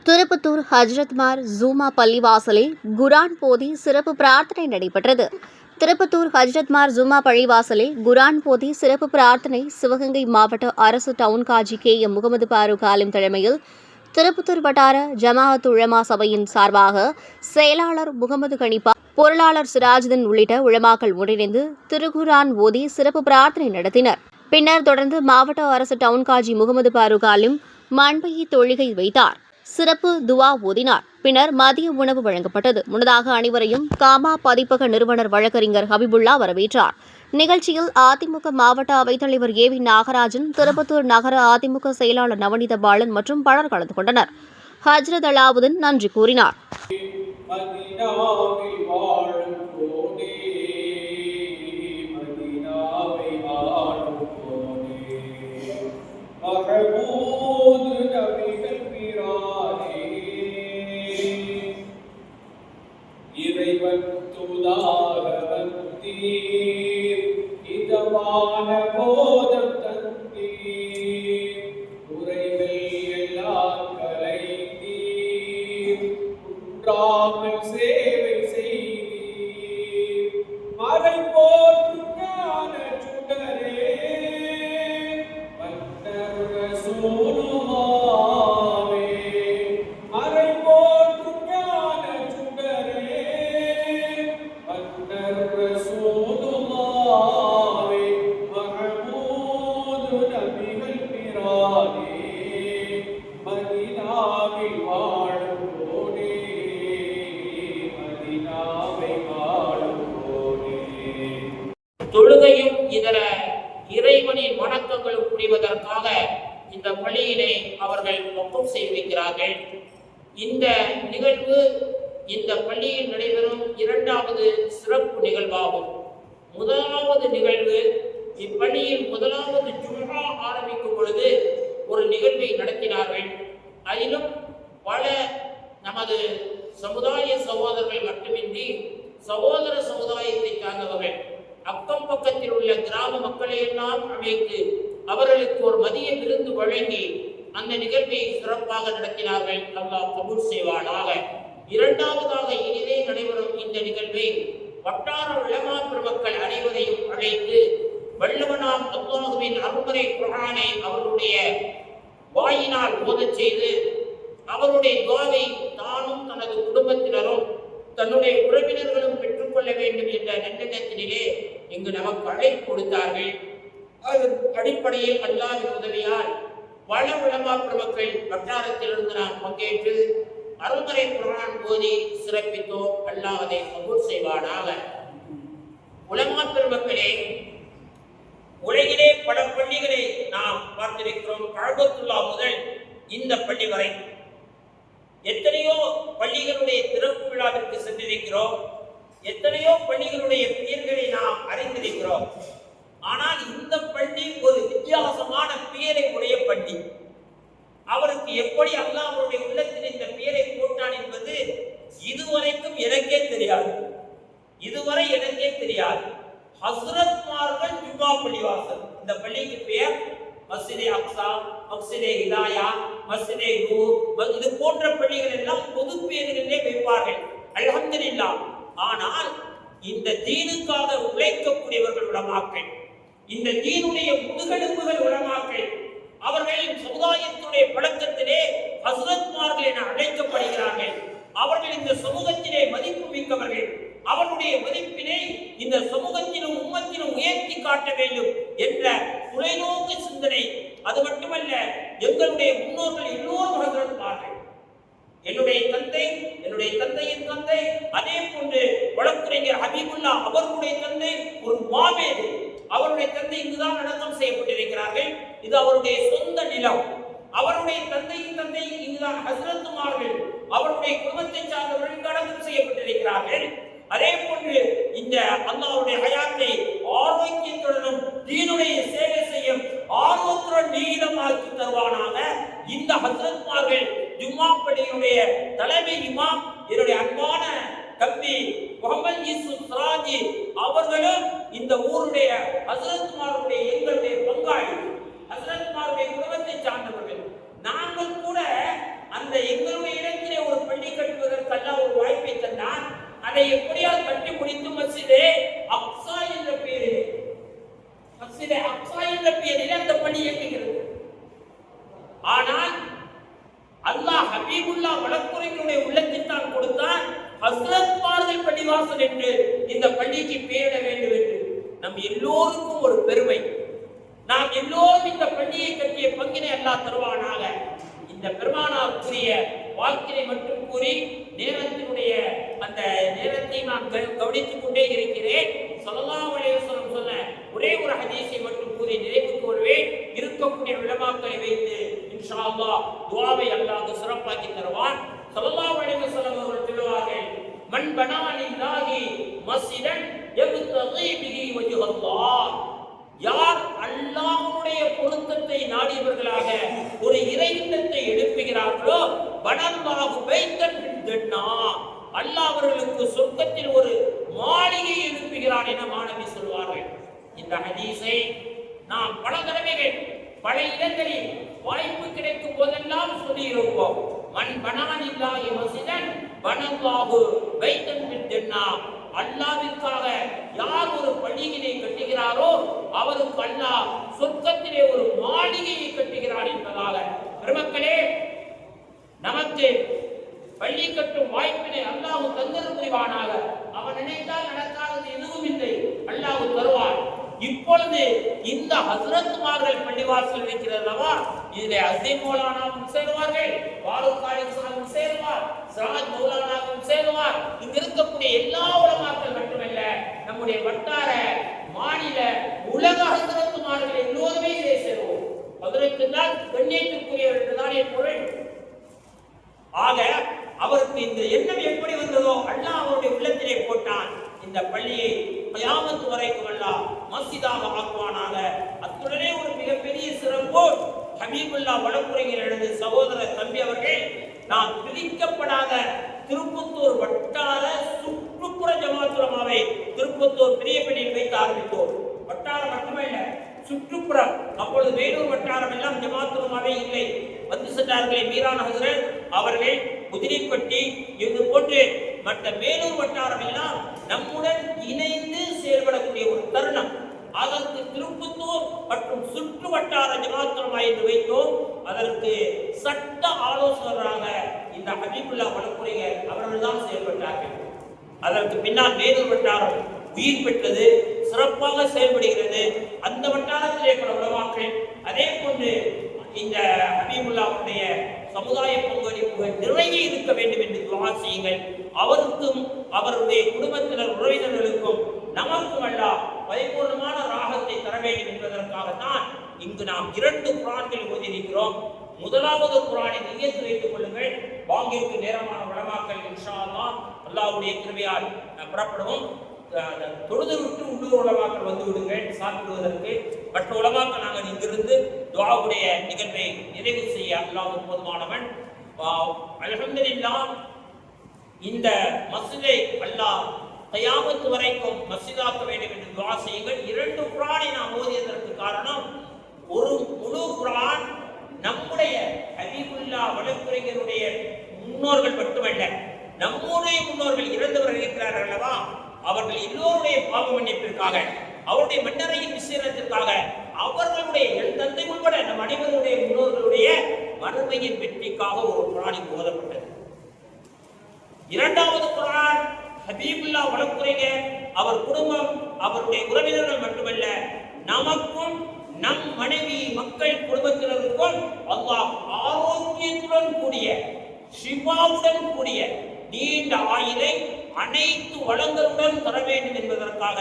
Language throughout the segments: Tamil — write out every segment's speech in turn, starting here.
திருப்பத்தூர் ஹஜ்ரத்மார் ஜூமா பள்ளிவாசலில் குரான் போதி சிறப்பு பிரார்த்தனை நடைபெற்றது. திருப்பத்தூர் ஹஜ்ரத்மார் ஜூமா பள்ளிவாசலில் குரான் போதி சிறப்பு பிரார்த்தனை சிவகங்கை மாவட்ட அரசு டவுன் காஜி KM முகமது பாரூக் ஆலிம் தலைமையில் திருப்பத்தூர் வட்டார ஜமாஅத் உலமா சபையின் சார்பாக செயலாளர் முகமது கனிப்பா, பொருளாளர் சிராஜுதீன் உள்ளிட்ட உலமாக்கள் ஒன்றிணைந்து திருகுரான் ஓதி சிறப்பு பிரார்த்தனை நடத்தினர். பின்னர் தொடர்ந்து மாவட்ட அரசு டவுன் காஜி முகமது பாரூக் ஆலிம் மண்பையை தொழுகை வைத்தார். சிறப்பு துவா ஓதினார். பின்னர் மதிய உணவு வழங்கப்பட்டது. முன்னதாக அனைவரையும் காமா பதிப்பக நிறுவனர் வழக்கறிஞர் ஹபிபுல்லா வரவேற்றார். நிகழ்ச்சியில் அதிமுக மாவட்ட அவைத்தலைவர் AV நாகராஜன், திருப்பத்தூர் நகர அதிமுக செயலாளர் நவநீத பாலன் மற்றும் பலர் கலந்து கொண்டனர். ஹஜ்ரத் அலாவுதீன் நன்றி கூறினார். இதமான போதம் தந்தீர், குறைகள் எல்லாம் கலைத்தீர், குன்றாமல் சேவை செய்தீர், மறை போற்றும் ஞான சுடரே, வந்தர் ரசூலுல்லாஹ்வே, மறை போற்றும் ஞான சுடரே, வந்தர் ரசூலுல்லாஹ்வே, மஹமூது நபிகள் பிரானே, மதீனாவில் வாழும் கோனே, மதீனாவை வாழும் கோனே. தொழுகையும் இதர இறைவனின் வணக்கங்களும் புரிவதற்காக இந்த பள்ளியிலே அவர்கள் ஒப்பம் செய்திருக்கிறார்கள். இந்த நிகழ்வு இந்த பள்ளியில் நடைபெறும் இரண்டாவது சிறப்பு நிகழ்வாகும். முதலாவது நிகழ்வு, இப்பள்ளியில் முதலாவது ஜும்ஆ ஆரம்பிக்கும் பொழுது ஒரு நிகழ்வை நடத்தினார்கள். அதிலும் பல நமது சமுதாய சகோதரர்கள் மட்டுமின்றி சகோதர சமுதாயத்தை சார்ந்தவர்கள் அக்கம் பக்கத்தில் உள்ள கிராம மக்களை எல்லாம் அழைத்து அவர்களுக்கு ஒரு மதிய விருந்து வழங்கி அந்த நிகழ்வை சிறப்பாக நடத்தினார்கள். அல்லாஹ் கபூல் செய்வானாக. இரண்டாவதாக இனிதே நடைபெறும் இந்த நிகழ்வை வட்டார உலமா பெருமக்கள் அனைவரையும் அழைத்து வல்லவனாம் அல்லாஹுவின் அருள்மறை குர்ஆனை அவருடைய வாயினால் ஓதச் செய்து அவருடைய துஆவை தானும் தனது குடும்பத்தினரும் தன்னுடைய உறவினர்களும் பெற்றுக்கொள்ள வேண்டும் என்ற நல்லெண்ணத்திலே இங்கு நமக்கு அழைப்பு கொடுத்தார்கள். அதன் அடிப்படையில் அல்லாஹ்வின் உதவியால் பல உலமா பெருமக்கள் வட்டாரத்திலிருந்து நாம் பங்கேற்று அருள்மறை குர்ஆன் ஓதி சிறப்பித்தோம். அல்லாஹ் அதை கபூல் செய்வானாக. உலமா பெருமக்களே, உலகிலே பல பள்ளிகளை நாம் பார்த்திருக்கிறோம். கஅபத்துல்லா முதல் இந்த பள்ளி வரை எத்தனையோ பள்ளிகளுடைய திறப்பு விழாவிற்கு சென்றிருக்கிறோம். எத்தனையோ பள்ளிகளுடைய பெயர்களை நாம் அறிந்திருக்கிறோம். ஆனால் இந்த பள்ளி ஒரு வித்தியாசமான பெயரை உடைய பள்ளி. அவருக்கு எப்படி அல்லாஹ் அவருடைய உள்ளத்தில் இந்த பெயரை போட்டான் என்பது இதுவரைக்கும் எனக்கே தெரியாது. இதுவரை எனக்கே தெரியாது. ஹஸ்ரத்மார்கள் ஜும்ஆ பள்ளிவாசல், இந்த பள்ளிக்கு பெயர் மஸ்ஜிதே அக்ஸா, மஸ்ஜிதே ஹிதாயா, மஸ்ஜிதே நூர், இது போன்ற பள்ளிகள் எல்லாம் பொது பெயர்களிலே வைப்பார்கள். அல்ஹம்துலில்லாஹ். ஆனால் இந்த தீனுக்காக உழைக்கக்கூடியவர்கள் உலமாக்கள், இந்த தீனுடைய முதுகெலும்புகள் உலமாக்கள், அவர்களின் சமுதாயத்துடைய பழக்கத்திலே ஹஸ்ரத்மார்கள் என அழைக்கப்படுகிறார்கள். அவர்கள் இந்த சமூகத்திலே மதிப்பு மிக்கவர்கள். அவருடைய மதிப்பினை இந்த சமூகத்திலும் உம்மத்திலும் உயர்த்தி காட்ட வேண்டும் என்ற தொலைநோக்கு சிந்தனை. அது மட்டுமல்ல, எங்களுடைய முன்னோர்கள் எல்லோரும் ஹஸ்ரத்மார்கள். என்னுடைய தந்தை, என்னுடைய தந்தையின் தந்தை, அதே போன்று வழக்கறிஞர் ஹபீபுல்லா அவர்களுடைய தந்தை ஒரு மாமேது. அவருடைய தந்தை இங்குதான் அடக்கம் செய்யப்பட்டிருக்கிறார்கள். இது அவருடைய சொந்த நிலம். அவருடைய தந்தையின் தந்தை இங்குதான் ஹஸ்ரத்துமார்கள், அவருடைய குடும்பத்தை சார்ந்தவர்கள் அடக்கம் செய்யப்பட்டிருக்கிறார்கள். அதே போன்று இந்த அல்லாஹ்வுடைய ஹயாத்தை ஆரோக்கியத்துடனும் தீனுடைய சேவை செய்யும் ஆர்வத்துடன் நீளமாக்கி தருவானாக. இந்த ஹஸ்ரத்மார்கள் ஜும்ஆ பள்ளியினுடைய தலைமை இமாம் என்னுடைய அன்பான தம்பி முகமது யூசுப் சிராஜி அவர்களும் இந்த ஊருடைய ஹஸ்ரத்மாருடைய எங்களுடைய பங்காளி, ஹஸ்ரத்மாருடைய குடும்பத்தை சார்ந்தவர்கள். நாங்கள் கூட அந்த எங்களுடைய அதை எப்படியாவது கட்டி முடித்து மஸ்ஜிதே அக்ஸா என்ற பெயரிலே அந்த பள்ளி இயங்குகிறது. ஆனால் அல்லாஹ் ஹபீபுல்லா வழக்குரைகளுடைய உள்ளத்தில் தான் கொடுத்தான் ஹஸ்ரத்மார்கள் பள்ளிவாசல் என்று இந்த பள்ளிக்கு பெயரிட வேண்டும் என்று. நம் எல்லோருக்கும் ஒரு பெருமை. நாம் எல்லோரும் இந்த பள்ளியை கட்டிய பங்கினை அல்லாஹ் தருவானாக. இந்த பெருமானாருக்குரிய வாழ்க்கையை மட்டும் கூறி நேரத்தினுடைய அந்த நேரத்தை நான் கவனித்துக் கொண்டே இருக்கிறேன். ஸல்லல்லாஹு அலைஹி வஸல்லம் சொன்ன ஒரே ஒரு ஹதீஸை மட்டும் கூறி நிறைவுக்கு வருவேன். இருக்கக்கூடிய உலமாக்களை வைத்து இன்ஷா அல்லாஹ் துஆவை அல்லாஹ் சிறப்பாக்கி தருவான். ஸல்லல்லாஹு அலைஹி வஸல்லம் அவர்கள் சொல்லுவார்கள், மன் பனா லில்லாஹி மஸ்ஜிதன் யப்தகி பிஹி வஜ்ஹல்லாஹ், யார் அல்லாஹ்வுடைய பொருத்தத்தை நாடியவர்களாக ஒரு இறையில்லத்தை எழுப்புகிறார்களோ பனல்லாஹு பைத்தன் ஃபில் ஜன்னah, அல்லாஹ் அவர்களுக்கு சொர்க்கத்தில் ஒரு மாளிகையை எழுப்புகிறான் என மாணவி சொல்வார்கள். இந்த ஹதீஸை நாம் பல தடவைகள் பல இடங்களில் வாய்ப்பு கிடைக்கும் போதெல்லாம் சொல்லியிருப்போம். மன் பனா லில்லாஹி மஸ்ஜிதன் பனல்லாஹு பைத்தன் ஃபில் ஜன்னah, அல்லாஹ்விற்காக யார் ஒரு பள்ளியினை கட்டுகிறாரோ அவருக்கு அல்லாஹ் சொர்க்கத்திலே ஒரு மாளிகையை கட்டுகிறார் என்பதாக. பெருமக்களே, நமக்கு பள்ளி கட்டும் வாய்ப்பினை அல்லாஹ் தந்தரும் புரிவானாக. அவன் நினைத்தால் நடக்காதது எதுவும் இல்லை, அல்லாஹ் தருவான். இப்பொழுது இந்த ஹஸ்ரத்மார்கள் பள்ளிவாசல் இருக்கிறதல்லவா, இதிலே அசீம் மௌலானாவும் சேருவார்கள், பாரூக் காலிக் சாஹிபும் சேருவார், சிராஜ் மௌலானாவும் சேருவார். இங்கு இருக்கக்கூடிய எல்லா உலமாக்கள் மட்டுமல்ல, நம்முடைய வட்டார மாநில உலக ஹஸ்ரத்மார்கள் எல்லோருமே சேருவோம். அதற்குத்தான் கண்ணியத்திற்குரியவர் என்றுதான் என் பொருள். ஆக அவருக்கு இந்த எண்ணம் எப்படி வந்ததோ அல்லாஹ் அவருடைய உள்ளத்திலே போட்டான். இந்த பள்ளியை கியாமத் வரைக்கும் அல்லாஹ் மஸ்ஜிதாக ஆக்குவானாக. அத்துடனே ஒரு மிகப்பெரிய சிறப்பு, ஹபீபுல்லா வழக்குரையில் எழுது சகோதரர் தம்பி அவர்கள், நாம் பிரிக்கப்படாத திருப்பத்தூர் வட்டார சுற்றுப்புற ஜமாத் உலமாவை திருப்பத்தூர் பெரியபள்ளியில் வைத்து ஆரம்பித்தோம். வட்டாரம் மட்டுமல்ல, சுற்றுப்புறம். அப்பொழுது வேலூர் வட்டாரம் எல்லாம் ஜமாத் உலமாவே இல்லை. வந்து சென்றார்களே மீரான் ஹசரத் அவர்கள், குதிரைப்பட்டி, இது போன்று மற்ற வேலூர் வட்டாரம் எல்லாம் நம்முடன் இணைந்து செயல்படக்கூடிய ஒரு தருணம். அதற்கு திருப்பத்தூர் மற்றும் சுற்று வட்டார ஜமாத் உலமா என்று வைத்தோம். அதற்கு சட்ட ஆலோசகராக இந்த ஹபீபுல்லா வழக்குரையர் அவர்கள் தான் செயல்பட்டார்கள். அதற்கு பின்னால் வேலூர் வட்டாரம் உயிர் பெற்றது, சிறப்பாக செயல்படுகிறது. அந்த வட்டாரத்திலே பல உலமாக்கள், அதே போன்று இந்த ஹபீபுல்லாவுடைய சமுதாய பங்களிப்புகள் நிறைய இருக்க வேண்டும் என்று துஆ செய்யுங்கள். அவருக்கும் அவருடைய குடும்பத்தினர் உறவினர்களுக்கும் நமக்கும் அல்லாஹ் பரிபூர்ணமான ராகத்தை தர வேண்டும் என்பதற்காகத்தான் இங்கு நாம் 2 குர்ஆன்கள் ஓதியிருக்கிறோம். முதலாவது குர்ஆனை நியத்து வைத்துக் கொள்ளுங்கள். வாங்கிற்கு நேரமான உலமாக்கள் இன்ஷா அல்லாஹ் அல்லாஹ்வுடைய கிருபையால் புறப்படுவோம். தொழுது விட்டு உள்ளூர் உலமாக்கள் வந்து விடுங்கள் சாப்பிடுவதற்கு. மற்ற உலமாக்கள் நாங்கள் இங்கிருந்து துஆவுடைய நிகழ்வை நிறைவு செய்ய அல்லாஹ் போதுமானவன். அல்ஹம்துலில்லாஹ், இந்த மஸ்ஜிதை அல்லாஹ் கியாமத் வரைக்கும் மஸ்ஜிதாக்க வேண்டும் என்று துஆ செய்யுங்கள். 2 குர்ஆனை நாம் ஓதியதற்கு காரணம், ஒரு முழு குர்ஆன் நம்முடைய ஹபீபுல்லா வழக்குரைஞருடைய முன்னோர்கள் மட்டுமல்ல, நம்முடைய முன்னோர்கள் இறந்தவர்கள் இருக்கிறார்கள் அல்லவா, அவர்கள் எல்லோருடைய பாவ மன்னிப்பிற்காக, அவருடைய மன்னரையின் விசேஷத்திற்காக, அவர்களுடைய என் தந்தை உட்பட நம் அனைவருடைய முன்னோர்களுடைய மறுமையின் வெற்றிக்காக ஒரு குர்ஆன் ஓதப்பட்டது. 2வது குர்ஆன் ஹபீபுல்லா வழக்குரைஞர், அவர் குடும்பம், அவருடைய உறவினர்கள் மட்டுமல்ல, நமக்கும் நம் மனைவி மக்கள் குடும்பத்தினருக்கும் அல்லாஹ் ஆரோக்கியத்துடன் கூடிய ஷிஃபாவுடன் கூடிய நீண்ட ஆயுளை அனைத்து வளங்களுடன் தர வேண்டும் என்பதற்காக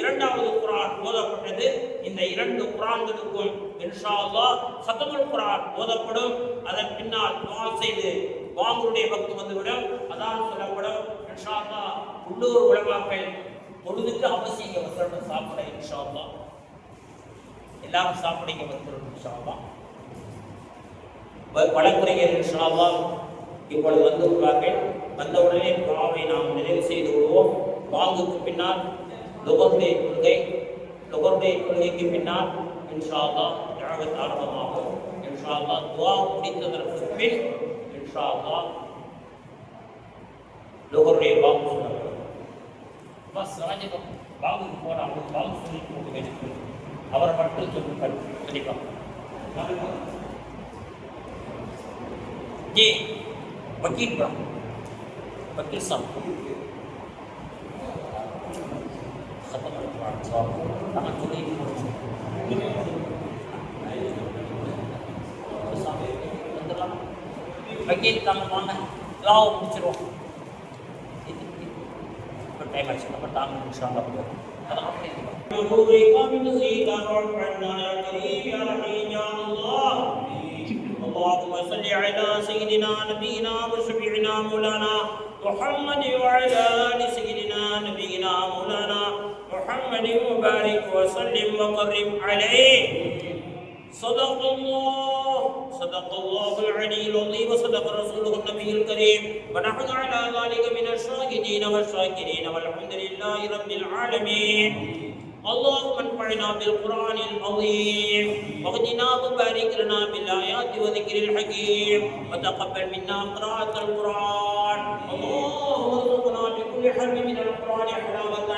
2வது குர்ஆன் ஓதப்பட்டது. இந்த 2 குர்ஆன்களுக்கும் இன்ஷா அல்லாஹ் ഖத்முல் குர்ஆன் ஓதப்படும். அதன் பின்னால் துஆ செய்து வாங்குடைய வக்து வந்துவிடும், அதான் சொல்லப்படும். இன்ஷா அல்லாஹ் உள்ளூர் உலமாக்கள் பொழுதுக்கு அவசியம் வசனம் சாப்பிட இன்ஷா அல்லாஹ் எல்லாரும் சாப்பிடுங்க வந்துடும் இன்ஷா அல்லாஹ். வழக்குரைஞர் இன்ஷா அல்லாஹ் இப்பொழுது வந்து உள்ளார்கள். வந்தவுடனே துஆவை நாம் நிறைவு செய்து விடுவோம். வாங்குக்கு பின்னால் லுகருடைய கொள்கைக்கு பின்னால் இன்ஷா அல்லாஹ் தஅவத் ஆரம்பமாகும். இன்ஷா அல்லாஹ் துஆ முடித்ததற்கு பின் இன்ஷா அல்லாஹ் லுகருடைய வாங்கு சொல்லப்படும். பஸ் ராஜகம் பாபுக்கு போன அவங்களுக்கு பாபு சொல்லி போக வேண்டும். அவரை மட்டும் சொல்லுங்கள் கண்டிப்பாக. जी वकील वकील साहब खत्म वकील काम वांगा लाओ முடிச்சிரோம். இப்போ டைம் ஆச்சு. நம்ம தாங்க இன்ஷாஅல்லாஹ் போறோம். அதான் اللهم صل على سيدنا نبينا وشفيعنا مولانا محمد وعلى ال سيدنا نبينا مولانا محمد وبارك وسلم وقرب عليه. صدق الله العلي العظيم وصدق رسوله النبي الكريم ونحن على ذلك من الشاهدين والشاكرين والحمد لله رب العالمين. اللهم انفعنا بالقرآن العظيم واهدنا وبارك لنا بالآيات وذكر الحكيم وتقبل منا قراءة القرآن. اللهم ارزقنا بكل حرف من القرآن حلاوة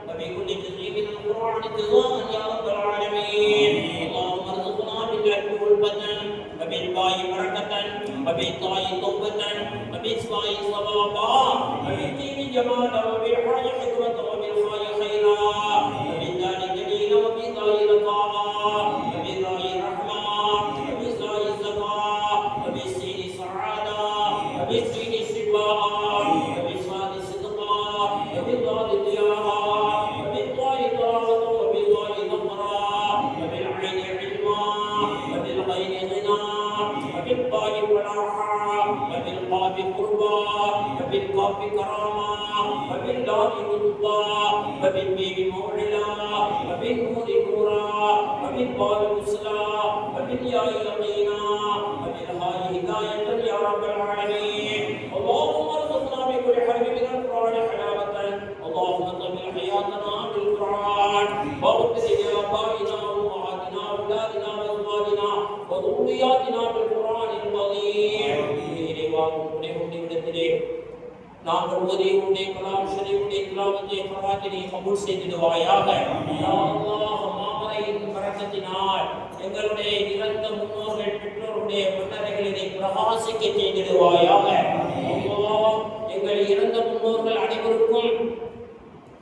وبكل جزء من القرآن جزاء يا رب العالمين. اللهم ارزقنا بالعلم والبدن وبالباء بركة وبالطاء توبة وبالصاء صوابا وبالجيم جمالا وبالحاء حكمة وبالخاء خيرا وبالدال جليلا وبالضاء رضاء وبالراء رحمة وبالزاء زكاة وبالسين سعادة وبالسين شفاء وبالصاد صدقا وبالضاد ضياء وبالطاء طاعة وبالضاء ظفرا وبالعين علما وبالغين غنى وبالباء فلاحا وبالقاف قربا وبالقاف كرامة وباللام لطفا وبالميم موعلا وبالنور نورا وبالباء وصلا وبالياء يقينا وبالهاء هداية يا رب العالمين. اللهم ارزقنا بكل حرف من القرآن حلاوة. اللهم طمن حياتنا بالقرآن واغفر لآبائنا وأمهاتنا وأولادنا وأزواجنا وذرياتنا بالقرآن العظيم. நாங்கள் உதவியுடைய கலாம் ஷரீஃபுடைய திலாவத்தை பராத்தினை கபூல் செய்திடுவாயாக. யா அல்லாஹ் மாமரையின் பரக்கத்தினால் எங்களுடைய இறந்த முன்னோர்கள் பெற்றோருடைய மன்னரைகளை பிரகாசிக்க செய்திடுவாயாக. அல்லாஹ் எங்கள் இறந்த முன்னோர்கள் அனைவருக்கும்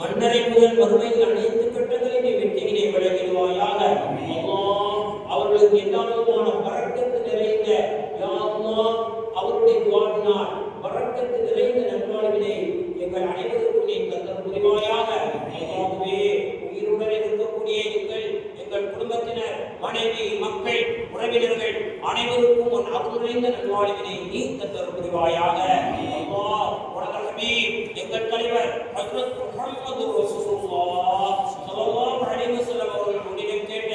மன்னரை முதல் மறுமையில் அனைத்து கட்டங்களிலே வெற்றிகளை வழங்கிடுவாயாக. அல்லாஹ் அவர்களுக்கு எல்லா விதமான பரக்கத்து நிறைந்த யா அல்லாஹ் அவருடைய துஆவினால் பரக்கத்து நிறைந்த நல்வாழ்வினை எங்கள் அனைவருக்கும் நீ தந்தல் புரிவாயாக. அல்லாஹ்வே உயிருடன் இருக்கக்கூடிய எங்கள் குடும்பத்தினர் மனைவி மக்கள் உறவினர்கள் அனைவருக்கும் உன் அருள் நிறைந்த நல்வாழ்வினை நீ தந்தல் புரிவாயாக. அல்லாஹ் உனது ஹபீப் எங்கள் தலைவர் ஹஜ்ரத் முஹம்மது ரசூலுல்லாஹ் ஸல்லல்லாஹு அலைஹி வஸல்லம் அவர்கள் உன்னிடம் கேட்ட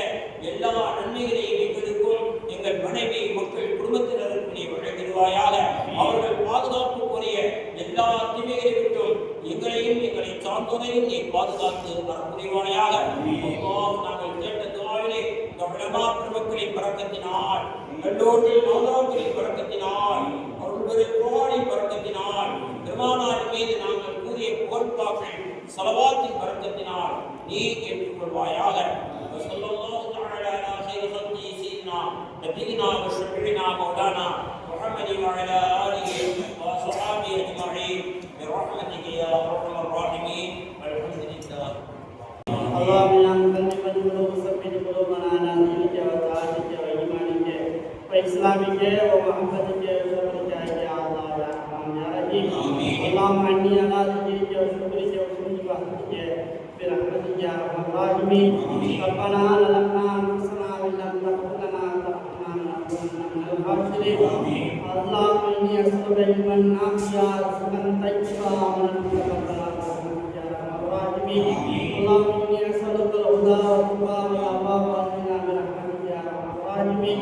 எல்லா நன்மைகளையும் எங்களுக்கும் எங்கள் மனைவி மக்கள் குடும்பத்தினருக்கு நீ வழங்கிடுவாயாக. அவர்கள் பாதுகாப்புக்குரிய எல்லா தீமைகளை விட்டும் எங்களையும் எங்களை சார்ந்தோரையும் நீ பாதுகாத்து அருள் புரிவாயாக. அல்லாஹ் நாங்கள் கேட்ட துஆவிலே இந்த உலமா பெருமக்களின் பரக்கத்தினால் எல்லோருடைய மாதாக்களின் பரக்கத்தினால் அவர்களுடைய குர்ஆனின் பரக்கத்தினால் பெருமானார் மீது நாங்கள் கூறிய புகழ்பாக்கள் ஸலவாத்தின் பரக்கத்தினால் நீ ஏற்றுக்கொள்வாயாக. ஸல்லல்லாஹு தஆலா அலா கைரி ஹல்கி சீனா நபியினா வ ஷஃபீனா மௌலானா محمد وعلى آله وصحبه أجمعين برحمتك يا أرحم الراحمين والحمد لله. اللهم إنا نسألك القلوب ثبت قلوبنا على دينك وطاعتك وإيمانك وإسلامك ومحبتك وشكرك يا الله يا رحمن يا رحيم. اللهم إني على ذكرك وشكرك وحسن عبادتك برحمتك يا أرحم الراحمين. ربنا ظلمنا أنفسنا وإن لم تغفر لنا وترحمنا لنكونن من الخاسرين. اللهم إني أسألك علما نافعا ورزقا طيبا وعملا متقبلا برحمتك يا أرحم الراحمين. اللهم إني أسألك الهدى والتقى والعفاف والغنى برحمتك يا أرحم الراحمين.